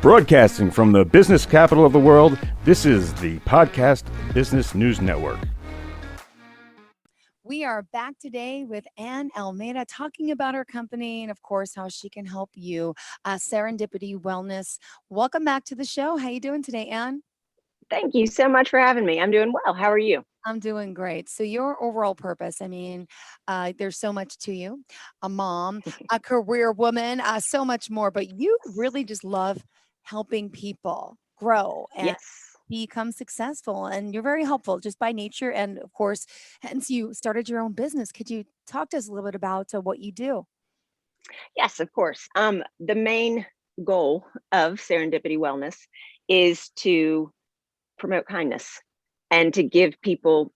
Broadcasting from the business capital of the world, this is the Podcast Business News Network. We are back today with Ann Almeida talking about her company and, of course, how she can help you. Serendipity Wellness. Welcome back to the show. How you doing today, Ann? Thank you so much for having me. I'm doing well. How are you? I'm doing great. So your overall purpose, there's so much to you. A mom, a career woman, so much more. But you really just love helping people grow and Yes. become successful. And you're very helpful just by nature. And, of course, hence you started your own business. Could you talk to us a little bit about what you do? Yes, of course. The main goal of Serendipity Wellness is to promote kindness and to give people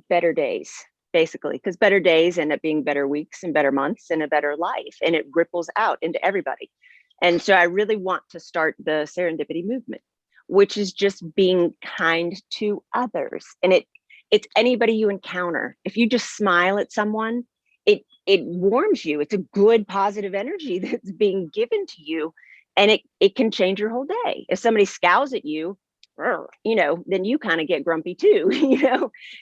better days, basically, because better days end up being better weeks and better months and a better life, and it ripples out into everybody. And so I really want to start the Serendipity movement, which is just being kind to others. And it's anybody you encounter. If you just smile at someone, it warms you. It's a good positive energy that's being given to you, and it can change your whole day. If somebody scowls at you, then you kind of get grumpy too,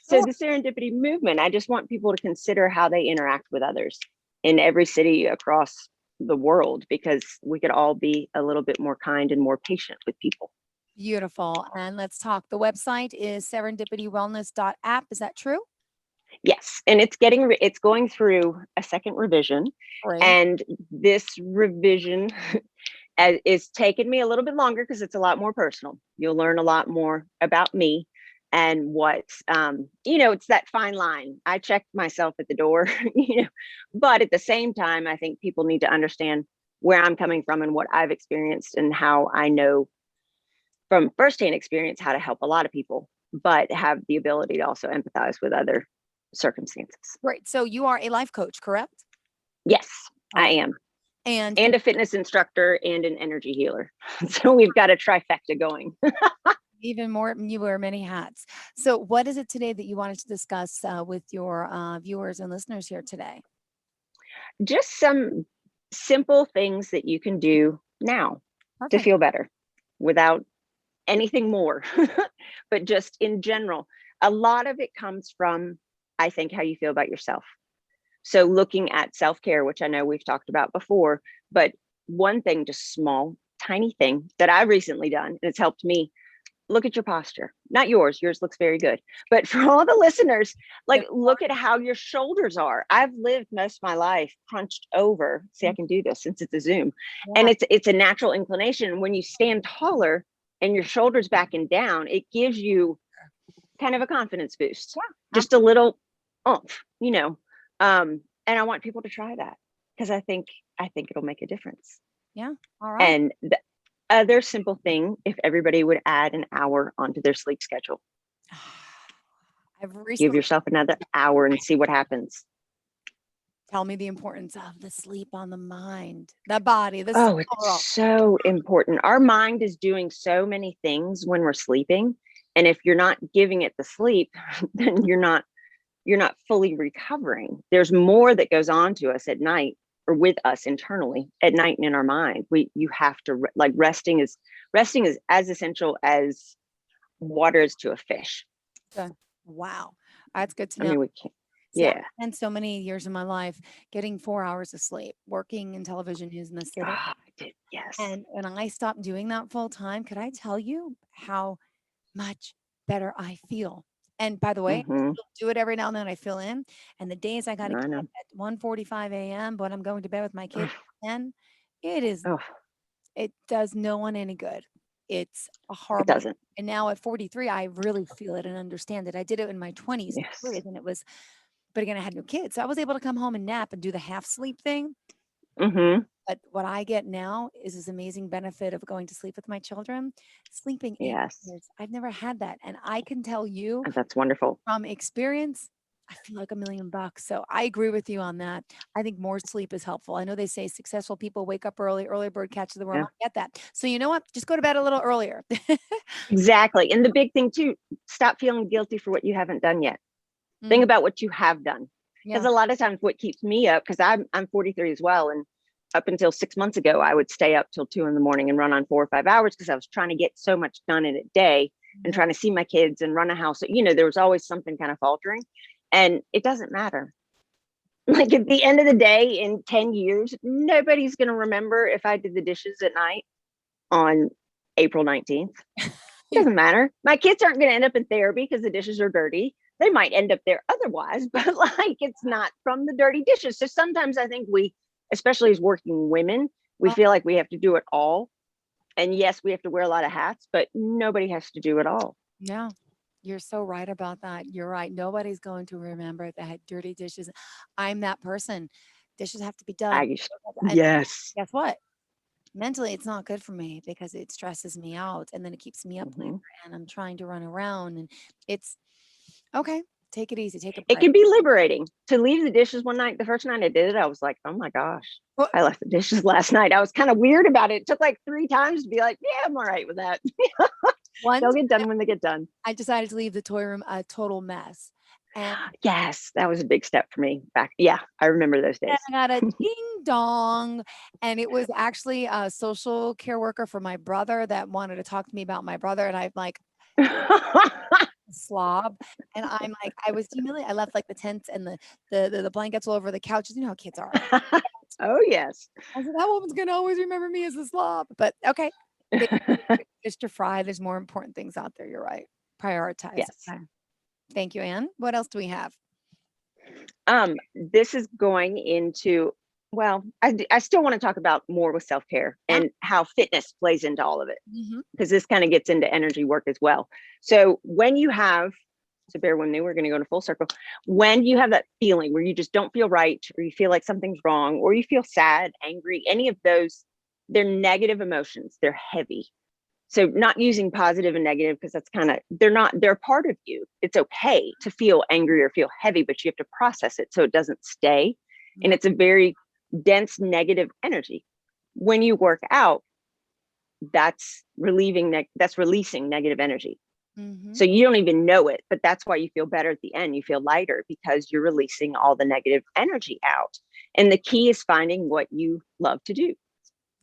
So the Serendipity movement, I just want people to consider how they interact with others in every city across the world, because we could all be a little bit more kind and more patient with people. Beautiful. And let's talk. The website is serendipitywellness.app. Is that true? Yes, and it's going through a second revision. Great. And this revision is taking me a little bit longer because it's a lot more personal. You'll learn a lot more about me and it's that fine line. I checked myself at the door, but at the same time, I think people need to understand where I'm coming from and what I've experienced and how I know from firsthand experience how to help a lot of people, but have the ability to also empathize with other circumstances. Right. So you are a life coach, correct? Yes, I am. And a fitness instructor and an energy healer. So we've got a trifecta going. Even more, you wear many hats. So what is it today that you wanted to discuss with your viewers and listeners here today? Just some simple things that you can do now to feel better without anything more, but just in general. A lot of it comes from, I think, how you feel about yourself. So looking at self-care, which I know we've talked about before, but one thing, just small, tiny thing that I've recently done, and it's helped me. Look at your posture, not yours. Yours looks very good. But for all the listeners, look at how your shoulders are. I've lived most of my life crunched over. See, I can do this since it's a Zoom. Yeah. And it's a natural inclination. When you stand taller and your shoulders back and down, it gives you kind of a confidence boost. Yeah. Just a little oomph, and I want people to try that because I think it'll make a difference. Yeah. All right. And the other simple thing, if everybody would add an hour onto their sleep schedule. Give yourself another hour and see what happens. Tell me the importance of the sleep on the mind, the body, the soul. It's so important. Our mind is doing so many things when we're sleeping. And if you're not giving it the sleep, then you're not fully recovering. There's more that goes on to us at night, or with us internally at night and in our mind. You have to resting is as essential as water is to a fish. Wow. That's good to know. I mean, we can't. Yeah. And so many years of my life getting 4 hours of sleep, working in television news in the city. Yes. And when I stopped doing that full time, could I tell you how much better I feel? And by the way, I still do it every now and then. I fill in. And the days I got to get up at 1:45 a.m., but I'm going to bed with my kids at 10, it does no one any good. It's a horrible. It doesn't. And now at 43, I really feel it and understand it. I did it in my 20s. Yes. And but again, I had no kids. So I was able to come home and nap and do the half sleep thing. Mm-hmm. But what I get now is this amazing benefit of going to sleep with my children, sleeping 8 Yes. hours. I've never had that. And I can tell you that's wonderful. From experience, I feel like $1 million. So I agree with you on that. I think more sleep is helpful. I know they say successful people wake up early bird catches the worm. Yeah. I get that. So you know what? Just go to bed a little earlier. Exactly. And the big thing too, stop feeling guilty for what you haven't done yet. Think about what you have done. Because a lot of times what keeps me up, because I'm 43 as well. And up until 6 months ago, I would stay up till 2 a.m. and run on 4 or 5 hours because I was trying to get so much done in a day and trying to see my kids and run a house. There was always something kind of faltering, and it doesn't matter. Like at the end of the day, in 10 years, nobody's going to remember if I did the dishes at night on April 19th. It doesn't matter. My kids aren't going to end up in therapy because the dishes are dirty. They might end up there otherwise, but like it's not from the dirty dishes. So sometimes I think we, especially as working women, we feel like we have to do it all. And yes, we have to wear a lot of hats, but nobody has to do it all. Yeah, you're so right about that. You're right. Nobody's going to remember that dirty dishes. I'm that person. Dishes have to be done. And Yes. guess what? Mentally, it's not good for me because it stresses me out and then it keeps me up later and I'm trying to run around and it's okay. Take it easy. Take a It break. can be liberating to leave the dishes one night. The first night I did it, I was like, oh my gosh, Well, I left the dishes last night. I was kind of weird about it. It took like 3 times to be like, yeah, I'm all right with that. They'll get done when they get done. I decided to leave the toy room a total mess. And yes, that was a big step for me back. Yeah, I remember those days. I got a ding dong. And it was actually a social care worker for my brother that wanted to talk to me about my brother. And I'm like, slob. And I'm like, I was humiliated. I left like the tents and the blankets all over the couches. You know how kids are. Oh, yes. I said, that woman's going to always remember me as a slob. But okay. Fish to fry. There's more important things out there. You're right. Prioritize. Yes. Okay. Thank you, Ann. What else do we have? This is going into, well, I still want to talk about more with self-care and how fitness plays into all of it, because this kind of gets into energy work as well. So when you have, so bear with me, we're going to go in a full circle. When you have that feeling where you just don't feel right, or you feel like something's wrong, or you feel sad, angry, any of those, they're negative emotions. They're heavy. So not using positive and negative, because that's kind of, they're a part of you. It's okay to feel angry or feel heavy, but you have to process it so it doesn't stay. And it's a very dense negative energy. When you work out, that's releasing negative energy. So you don't even know it, but that's why you feel better at the end. You feel lighter because you're releasing all the negative energy out. And the key is finding what you love to do.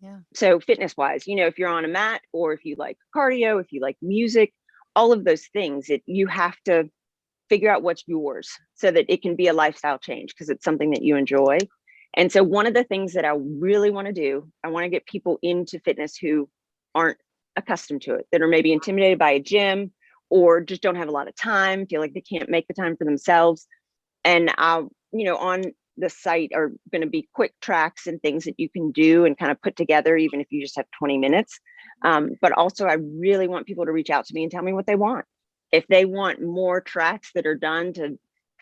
Yeah. So fitness wise, if you're on a mat, or if you like cardio, if you like music, all of those things, you have to figure out what's yours so that it can be a lifestyle change, because it's something that you enjoy. And so one of the things that I really want to do, I want to get people into fitness who aren't accustomed to it, that are maybe intimidated by a gym, or just don't have a lot of time, feel like they can't make the time for themselves. And on the site are going to be quick tracks and things that you can do and kind of put together, even if you just have 20 minutes. But also I really want people to reach out to me and tell me what they want. If they want more tracks that are done to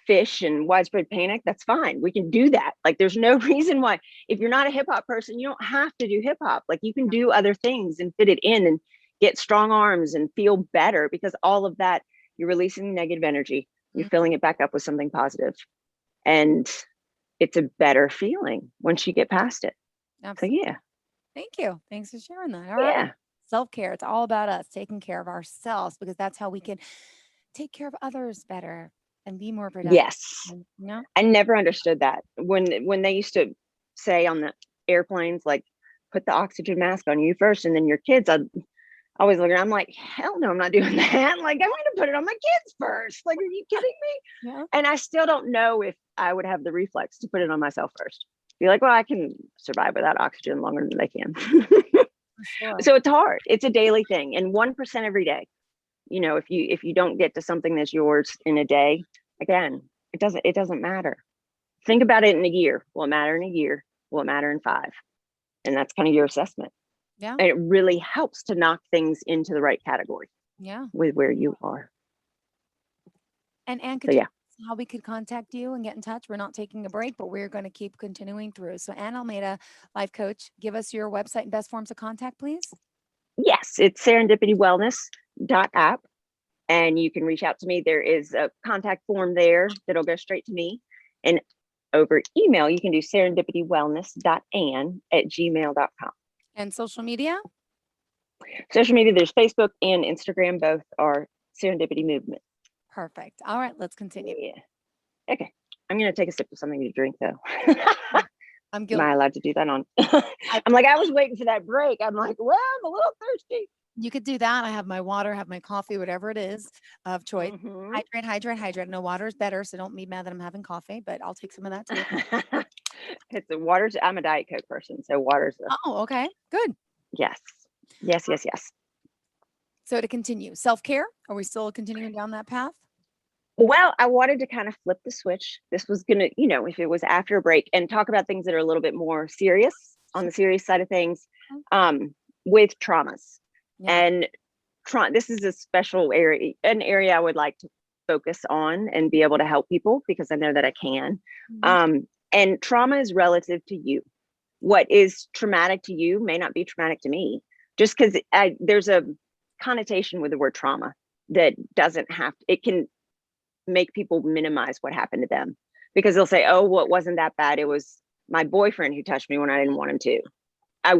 fish and widespread panic, that's fine. We can do that. Like, there's no reason why, if you're not a hip hop person, you don't have to do hip hop. Like, you can do other things and fit it in and get strong arms and feel better, because all of that, you're releasing negative energy. You're filling it back up with something positive. And it's a better feeling once you get past it. Absolutely. So yeah. Thank you. Thanks for sharing that. All right. Self-care. It's all about us taking care of ourselves, because that's how we can take care of others better and be more productive. Yes. I never understood that. When they used to say on the airplanes, like, put the oxygen mask on you first and then your kids, I'd always look around, I'm like, hell no, I'm not doing that. Like, I'm going to put it on my kids first. Like, are you kidding me? Yeah. And I still don't know if I would have the reflex to put it on myself first. Be like, well, I can survive without oxygen longer than they can. Sure. So it's hard. It's a daily thing, and 1% every day. If you don't get to something that's yours in a day, again, it doesn't matter. Think about it in a year. Will it matter in a year? Will it matter in 5? And that's kind of your assessment. Yeah. And it really helps to knock things into the right category. Yeah. With where you are. And Ann, could you tell us how we could contact you and get in touch? We're not taking a break, but we're going to keep continuing through. So Ann Almeida, life coach, give us your website and best forms of contact, please. Yes, it's serendipitywellness.app. And you can reach out to me. There is a contact form there that'll go straight to me. And over email, you can do serendipitywellness.ann@gmail.com. And social media? Social media, there's Facebook and Instagram. Both are Serendipity Movement. Perfect. All right, let's continue. Yeah. Okay. I'm going to take a sip of something to drink, though. I'm Am I guilty. allowed to do that on? I, I'm like, I was waiting for that break. I'm like, well, I'm a little thirsty. you could do that. I have my water, have my coffee, whatever it is of choice. Mm-hmm. Hydrate, hydrate, hydrate. No, water is better, so don't be mad that I'm having coffee, but I'll take some of that too. It's the water's. I'm a Diet Coke person, so water's the Oh, okay. Good. yes, yes, yes, yes. So to continue, self-care, are we still continuing down that path? Well, I wanted to kind of flip the switch. This was gonna, if it was after a break, and talk about things that are a little bit more serious, on the serious side of things, with traumas. Yeah. And this is a special area, an area I would like to focus on and be able to help people, because I know that I can. And trauma is relative to you. What is traumatic to you may not be traumatic to me, just because there's a connotation with the word trauma that doesn't have, it can make people minimize what happened to them, because they'll say, oh, well, it wasn't that bad. It was my boyfriend who touched me when I didn't want him to.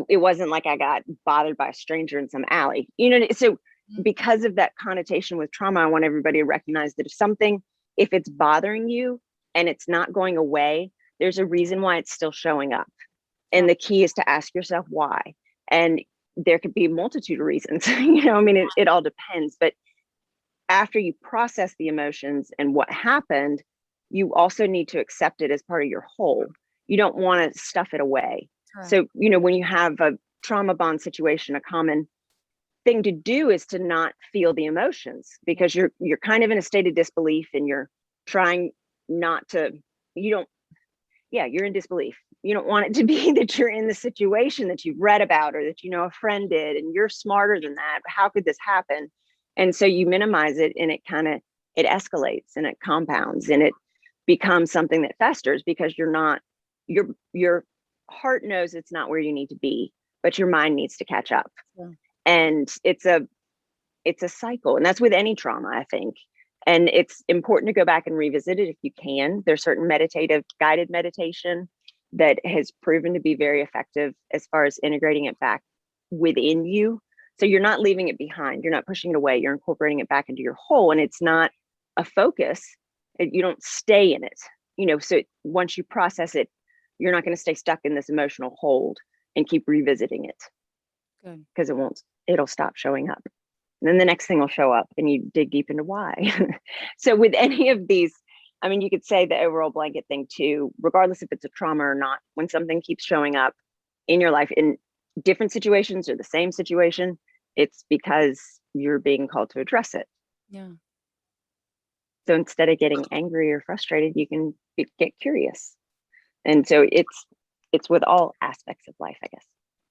It wasn't like I got bothered by a stranger in some alley, so because of that connotation with trauma, I want everybody to recognize that if it's bothering you and it's not going away, there's a reason why it's still showing up. And the key is to ask yourself why. And there could be a multitude of reasons, it all depends. But after you process the emotions and what happened, you also need to accept it as part of your whole. You don't want to stuff it away. Correct. So, when you have a trauma bond situation, a common thing to do is to not feel the emotions, because you're kind of in a state of disbelief, and you're trying not to, you're in disbelief. You don't want it to be that you're in the situation that you've read about, or that a friend did, and you're smarter than that. How could this happen? And so you minimize it, and it escalates, and it compounds, and it becomes something that festers, because your heart knows it's not where you need to be, but your mind needs to catch up. Yeah. And it's a cycle, and that's with any trauma, I think. And it's important to go back and revisit it if you can. There's certain guided meditation that has proven to be very effective as far as integrating it back within you. So you're not leaving it behind. You're not pushing it away. You're incorporating it back into your whole, and it's not a focus. You don't stay in it, so once you process it, you're not going to stay stuck in this emotional hold and keep revisiting it. Good. Because it'll stop showing up. And then the next thing will show up, and you dig deep into why. So with any of these, you could say the overall blanket thing too, regardless if it's a trauma or not, when something keeps showing up in your life in different situations or the same situation, it's because you're being called to address it. Yeah. So instead of getting angry or frustrated, you can get curious. And so it's with all aspects of life, I guess.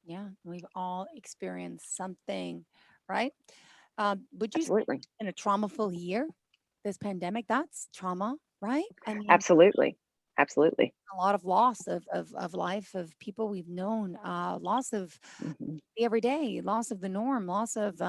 Yeah, we've all experienced something, right? Would you Absolutely. say in a trauma-full year, this pandemic, that's trauma, right? Absolutely. Absolutely. A lot of loss of life, of people we've known, loss of the everyday, loss of the norm, loss of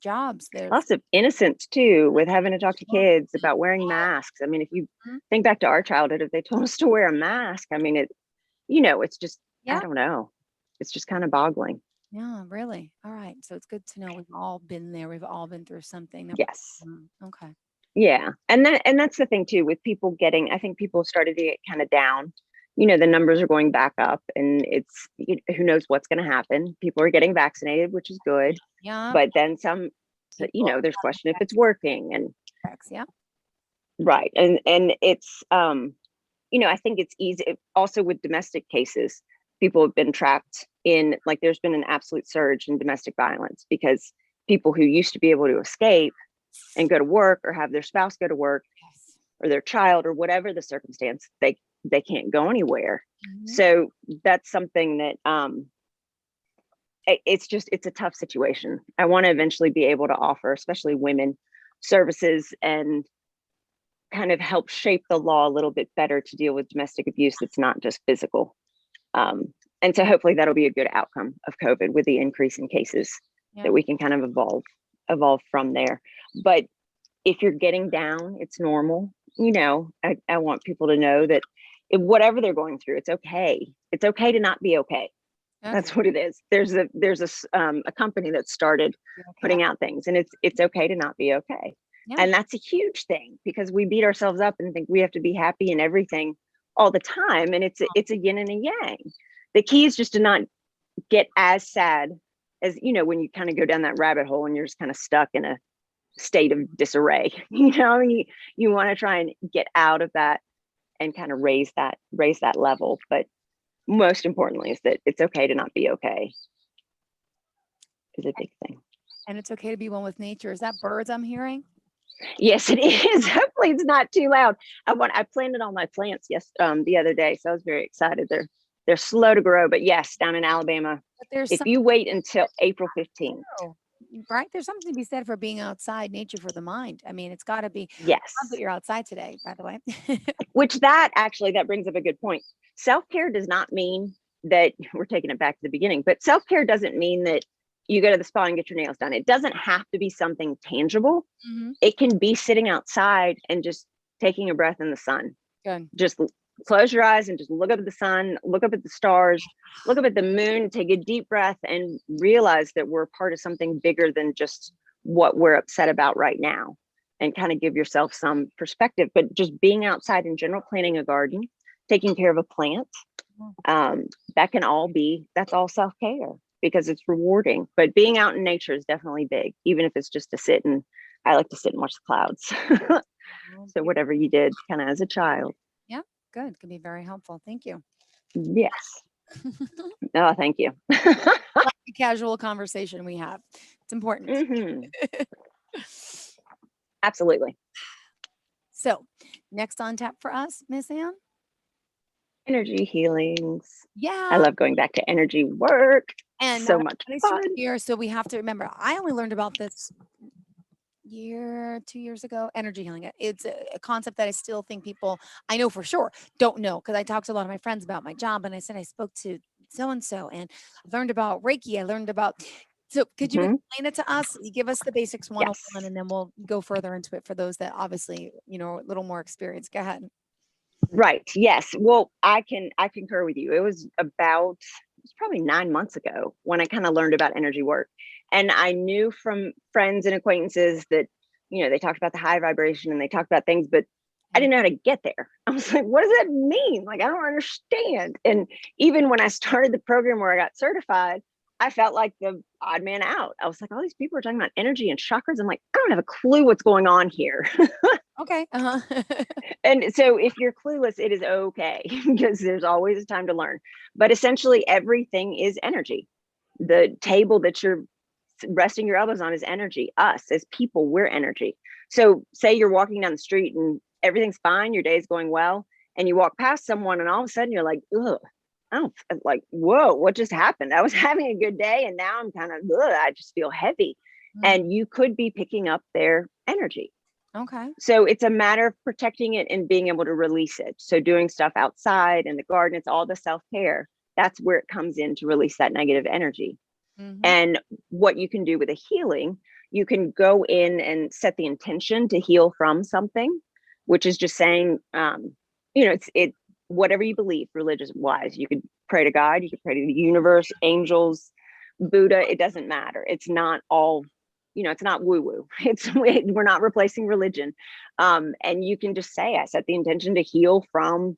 jobs. There's lots of innocence too, with having to talk to kids about wearing masks. If you think back to our childhood, if they told us to wear a mask, it's just, I don't know. It's just kind of boggling. Yeah, really. All right. So it's good to know we've all been there. We've all been through something. Yes. Okay. Yeah. And that's the thing too, with people I think people started to get kind of down. The numbers are going back up, and it's, who knows what's going to happen. People are getting vaccinated, which is good. Yeah. But then some, there's question if it's working, and yeah. Right. And it's, I think it's easy also with domestic cases. People have been trapped in, like, there's been an absolute surge in domestic violence, because people who used to be able to escape and go to work, or have their spouse go to work, or their child, or whatever the circumstance, they can't go anywhere. So that's something that it's a tough situation. I want to eventually be able to offer, especially women, services, and kind of help shape the law a little bit better to deal with domestic abuse that's not just physical. And so hopefully that'll be a good outcome of COVID, with the increase in cases, that we can kind of evolve from there. But if you're getting down, it's normal. I want people to know that whatever they're going through, it's okay. It's okay to not be okay. That's what it is. There's a company that started putting out things, and it's okay to not be okay. Yeah. And that's a huge thing, because we beat ourselves up and think we have to be happy in everything, all the time. And it's a yin and a yang. The key is just to not get as sad as, when you kind of go down that rabbit hole and you're just kind of stuck in a state of disarray. You want to try and get out of that and kind of raise that level. But most importantly is that it's okay to not be okay is a big thing. And it's okay to be one with nature. Is that birds I'm hearing? Yes, it is. Hopefully it's not too loud. I planted all my plants the other day, so I was very excited. They're slow to grow, but yes, down in Alabama, if you wait until April 15th. Right? There's something to be said for being outside, nature for the mind. I mean, it's got to be. Yes. Glad that you're outside today, by the way. Which that brings up a good point. Self-care does not mean that we're taking it back to the beginning, but self-care doesn't mean that you go to the spa and get your nails done. It doesn't have to be something tangible. Mm-hmm. It can be sitting outside and just taking a breath in the sun. Good. Just close your eyes and just look up at the sun, look up at the stars, look up at the moon, take a deep breath and realize that we're part of something bigger than just what we're upset about right now, and kind of give yourself some perspective. But just being outside in general, planting a garden, taking care of a plant, that's all self-care because it's rewarding. But being out in nature is definitely big, even if it's just to sit, and I like to sit and watch the clouds. So whatever you did kind of as a child. Yeah, good. Can be very helpful. Thank you. Yes. Oh, thank you. Like the casual conversation we have. It's important. Mm-hmm. Absolutely. So next on tap for us, Miss Ann? Energy healings. Yeah. I love going back to energy work. And so much fun. Here, so we have to remember, I only learned about this 2 years ago, energy healing. It's a concept that I still think people, I know for sure, don't know, because I talked to a lot of my friends about my job, and I said I spoke to so-and-so, and I learned about Reiki. I learned about, so could you explain it to us? You give us the basics 101, yes. And then we'll go further into it for those that obviously, a little more experience. Go ahead. Right. Yes. Well, I concur with you. It was probably 9 months ago when I kind of learned about energy work. And I knew from friends and acquaintances that, they talked about the high vibration and they talked about things, but I didn't know how to get there. I was like, what does that mean? Like, I don't understand. And even when I started the program where I got certified, I felt like the odd man out. I was like, all these people are talking about energy and chakras. I'm like, I don't have a clue what's going on here. Okay. And so if you're clueless, it is okay, because there's always a time to learn. But essentially everything is energy. The table that you're resting your elbows on is energy. Us as people, we're energy. So say you're walking down the street and everything's fine, your day's going well, and you walk past someone and all of a sudden you're like, ugh. Whoa, what just happened? I was having a good day and now I'm kind of, I just feel heavy. Mm-hmm. And you could be picking up their energy. Okay. So it's a matter of protecting it and being able to release it. So doing stuff outside in the garden, it's all the self-care. That's where it comes in to release that negative energy. Mm-hmm. And what you can do with a healing, you can go in and set the intention to heal from something, which is just saying, it's whatever you believe religious wise. You could pray to God, you could pray to the universe, angels, Buddha, it doesn't matter. It's not all, it's not woo-woo. We're not replacing religion. And you can just say, I set the intention to heal from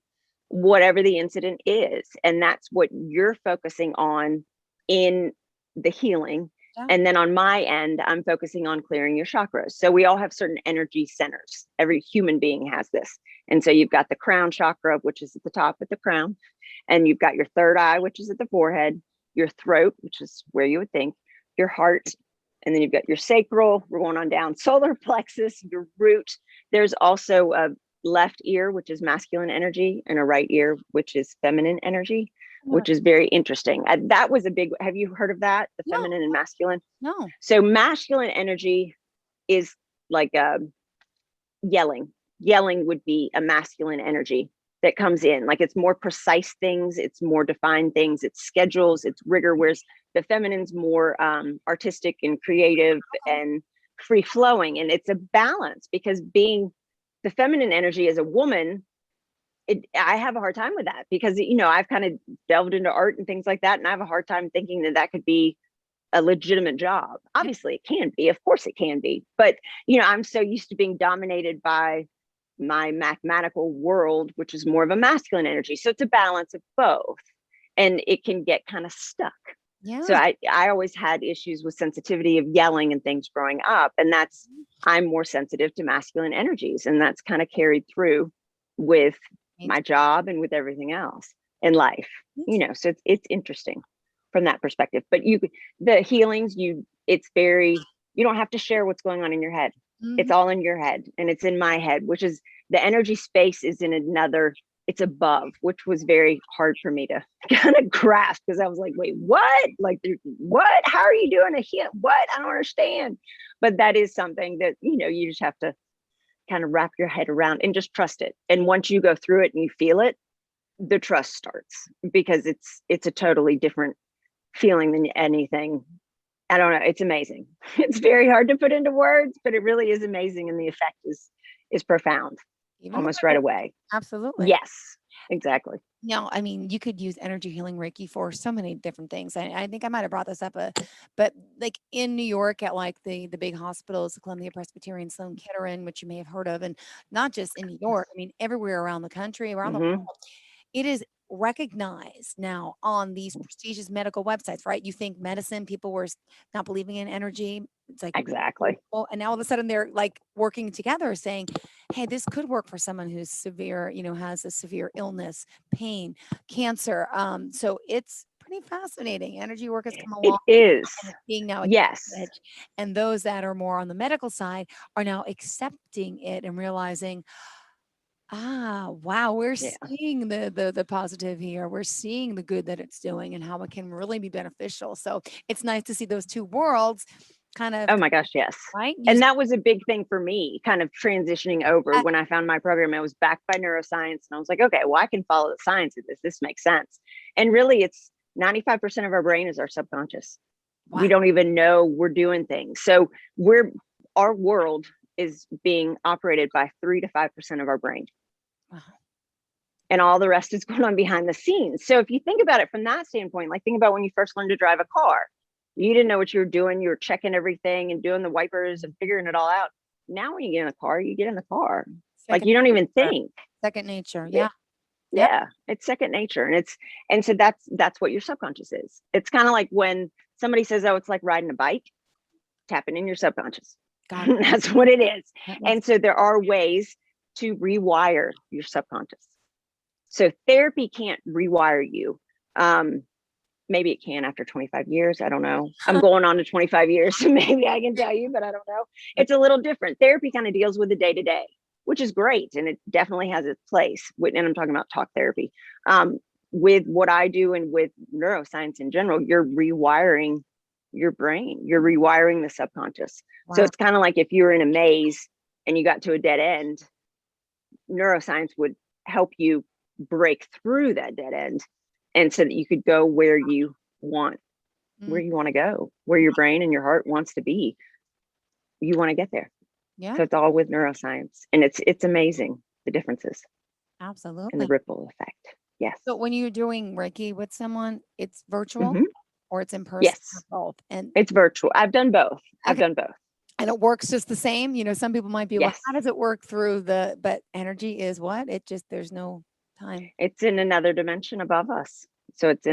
whatever the incident is. And that's what you're focusing on in the healing. Yeah. And then on my end, I'm focusing on clearing your chakras. So we all have certain energy centers. Every human being has this. And so you've got the crown chakra, which is at the top at the crown. And you've got your third eye, which is at the forehead, your throat, which is where you would think, your heart. And then you've got your sacral, we're going on down, solar plexus, your root. There's also a left ear, which is masculine energy, and a right ear, which is feminine energy. Which is very interesting. That was a big, have you heard of that? The feminine and masculine? No. So masculine energy is like yelling. Yelling would be a masculine energy that comes in. Like it's more precise things, it's more defined things, it's schedules, it's rigor, whereas the feminine's more artistic and creative and free flowing. And it's a balance, because being the feminine energy as a woman, I have a hard time with that, because, I've kind of delved into art and things like that. And I have a hard time thinking that could be a legitimate job. Obviously it can be, of course it can be, but, I'm so used to being dominated by my mathematical world, which is more of a masculine energy. So it's a balance of both, and it can get kind of stuck. Yeah. So I always had issues with sensitivity of yelling and things growing up, and I'm more sensitive to masculine energies, and that's kind of carried through with my job and with everything else in life, so it's interesting from that perspective. But the healings, it's very, you don't have to share what's going on in your head. It's all in your head, and it's in my head, which is the energy space is in another, it's above, which was very hard for me to kind of grasp, because I was like, wait, what? Like, what? How are you doing a heal? What? I don't understand. But that is something that, you just have to kind of wrap your head around and just trust it. And once you go through it and you feel it, the trust starts, because it's a totally different feeling than anything. I don't know. It's amazing. It's very hard to put into words, but it really is amazing. And the effect is profound. Even almost right away. Absolutely. Yes, exactly. No, I mean, you could use energy healing Reiki for so many different things. I think I might have brought this up, but like in New York at like the big hospitals, the Columbia Presbyterian, Sloan Kettering, which you may have heard of, and not just in New York, I mean, everywhere around the country, around the world, it is recognized now on these prestigious medical websites, right? You think medicine, people were not believing in energy. It's like, exactly. And now all of a sudden they're like working together saying, hey, this could work for someone who's severe, has a severe illness, pain, cancer. So it's pretty fascinating. Energy work has come along. It is. And it's being now yes. And those that are more on the medical side are now accepting it and realizing, wow, we're seeing the positive here. We're seeing the good that it's doing and how it can really be beneficial. So it's nice to see those two worlds kind of. Oh my gosh, yes. Right. And that was a big thing for me, kind of transitioning over when I found my program. It was backed by neuroscience, and I was like, okay, well, I can follow the science of this. This makes sense. And really, it's 95% of our brain is our subconscious. Wow. We don't even know we're doing things. So our world is being operated by 3 to 5% of our brain. Wow. And all the rest is going on behind the scenes. So if you think about it from that standpoint, like think about when you first learned to drive a car, you didn't know what you were doing. You were checking everything and doing the wipers and figuring it all out. Now, when you get in the car, you get in the car. Like you don't even think. Second nature. Yeah. Yeah. It's second nature. And so that's what your subconscious is. It's kind of like when somebody says, oh, it's like riding a bike, tapping in your subconscious. That's what it is. And so there are ways to rewire your subconscious. So therapy can't rewire you. Maybe it can after 25 years. I don't know. I'm going on to 25 years, so maybe I can tell you, but I don't know. It's a little different. Therapy kind of deals with the day-to-day, which is great. And it definitely has its place. And I'm talking about talk therapy. With what I do and with neuroscience in general, you're rewiring your brain. You're rewiring the subconscious. Wow. So it's kind of like if you were in a maze and you got to a dead end, neuroscience would help you break through that dead end. And so that you could go where you want to go, where your brain and your heart wants to be. You want to get there. Yeah. So it's all with neuroscience, and it's amazing the differences. Absolutely. And the ripple effect. Yes. So when you're doing Reiki with someone, it's virtual or it's in person? Yes. Both. And it's virtual. I've done both. Okay. I've done both. And it works just the same. Some people might be like, how does it work through but energy is what? There's no time. It's in another dimension above us. So it's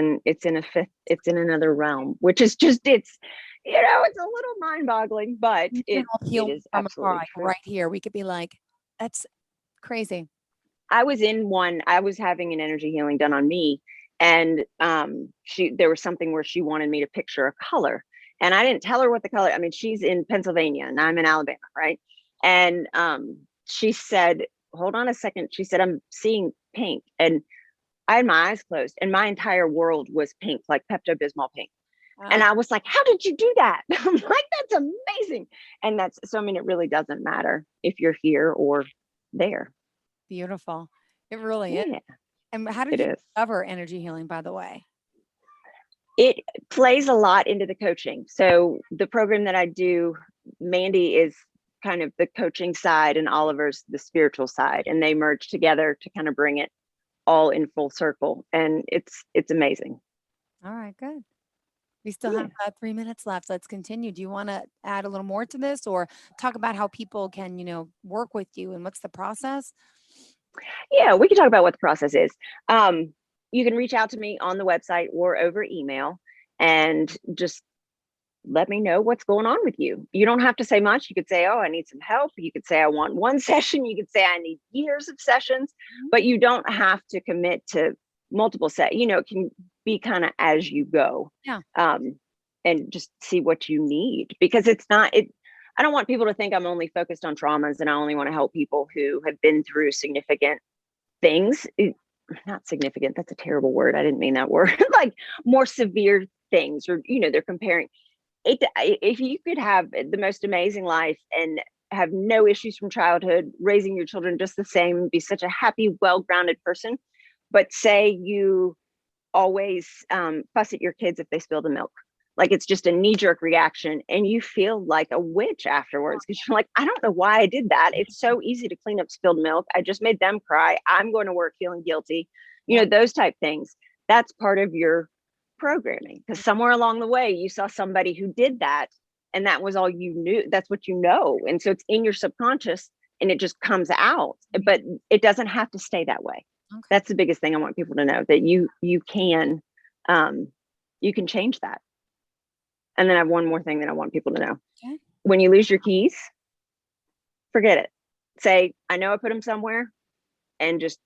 in another realm, which is just, it's a little mind-boggling, but it is absolutely true. Right here. We could be like, that's crazy. I was having an energy healing done on me, and there was something where she wanted me to picture a color, and I didn't tell her what the color. I mean, she's in Pennsylvania and I'm in Alabama, right? And she said, hold on a second. She said, I'm seeing pink. And I had my eyes closed and my entire world was pink, like Pepto-Bismol pink. And I was like, how did you do that? I'm like, that's amazing. And it really doesn't matter if you're here or there. Beautiful. It really is. And how did you discover energy healing, by the way? It plays a lot into the coaching. So the program that I do, Mandy is kind of the coaching side and Oliver's the spiritual side, and they merge together to kind of bring it all in full circle. And it's amazing. All right, good. We still have 3 minutes left. Let's continue. Do you want to add a little more to this or talk about how people can, work with you and what's the process? Yeah, we can talk about what the process is. You can reach out to me on the website or over email and just let me know what's going on with you. You don't have to say much. You could say, oh, I need some help. You could say, I want one session. You could say, I need years of sessions, but you don't have to commit to multiple it can be kind of as you go. Yeah. And just see what you need, because I don't want people to think I'm only focused on traumas and I only want to help people who have been through significant things. Not significant, that's a terrible word. I didn't mean that word. Like more severe things, or, they're comparing it. If you could have the most amazing life and have no issues from childhood, raising your children just the same, be such a happy, well-grounded person, but say you always fuss at your kids if they spill the milk. Like it's just a knee-jerk reaction and you feel like a witch afterwards because you're like, I don't know why I did that. It's so easy to clean up spilled milk. I just made them cry. I'm going to work feeling guilty. Those type things. That's part of your programming, because somewhere along the way you saw somebody who did that and that was all you knew. That's what you know. And so it's in your subconscious and it just comes out, but it doesn't have to stay that way. Okay. That's the biggest thing I want people to know, that you can change that. And then I have one more thing that I want people to know. Okay. When you lose your keys, forget it. Say, I know I put them somewhere, and just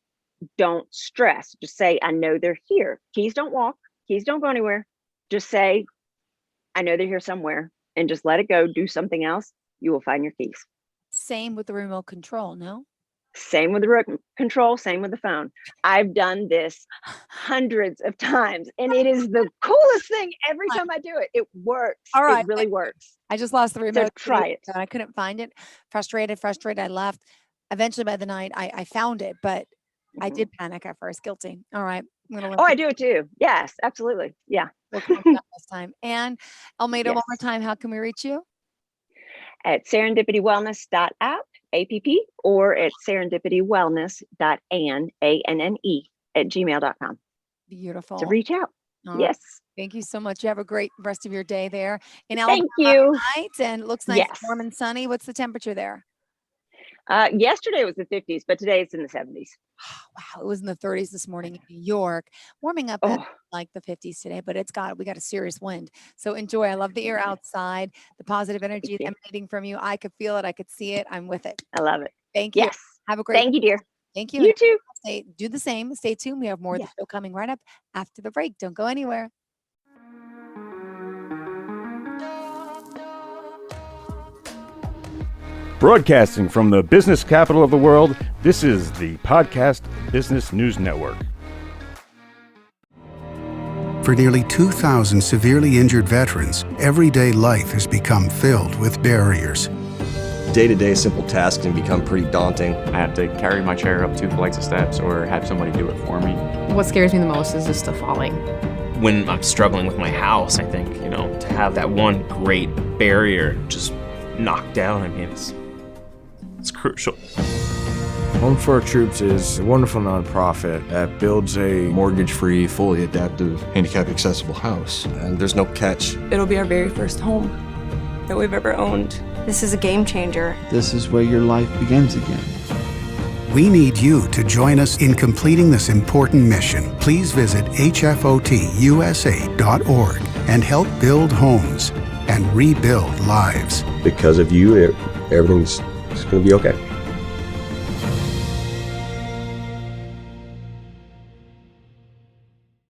don't stress. Just say, I know they're here. Keys don't walk. Keys don't go anywhere. Just say, I know they're here somewhere, and just let it go. Do something else. You will find your keys. Same with the remote control, no? Same with the remote control, same with the phone. I've done this hundreds of times and it is the coolest thing every time I do it. It works. All right. It really works. I just lost the remote. So try it. I couldn't find it. Frustrated. I left. Eventually by the night, I found it, but I did panic at first. Guilty. All right. I do it too. Yes, absolutely. Yeah. We'll come back this time. And Almeida, one more time, how can we reach you? At serendipitywellness.app. APP, or at serendipitywellness.anne@gmail.com. Beautiful. To reach out. Yes. Thank you so much. You have a great rest of your day there in Alabama. Thank you. Tonight, and it looks nice, warm and sunny. What's the temperature there? Yesterday was the 50s, but today it's in the 70s. Wow, it was in the 30s this morning in New York, warming up at like the 50s today, but we got a serious wind. So enjoy. I love the air outside, the positive energy emanating from you. I could feel it. I could see it. I'm with it. I love it. Thank you. Yes. Have a great Thank you, dear. Thank you. You too. Do the same. Stay tuned. We have more of the show coming right up after the break. Don't go anywhere. Broadcasting from the business capital of the world, this is the Podcast Business News Network. For nearly 2,000 severely injured veterans, everyday life has become filled with barriers. Day-to-day simple tasks can become pretty daunting. I have to carry my chair up 2 flights of steps or have somebody do it for me. What scares me the most is just the falling. When I'm struggling with my house, I think, to have that one great barrier just knocked down, it's crucial. Home for Our Troops is a wonderful nonprofit that builds a mortgage-free, fully adaptive, handicap-accessible house. And there's no catch. It'll be our very first home that we've ever owned. This is a game changer. This is where your life begins again. We need you to join us in completing this important mission. Please visit hfotusa.org and help build homes and rebuild lives. Because of you, everything's going to be okay.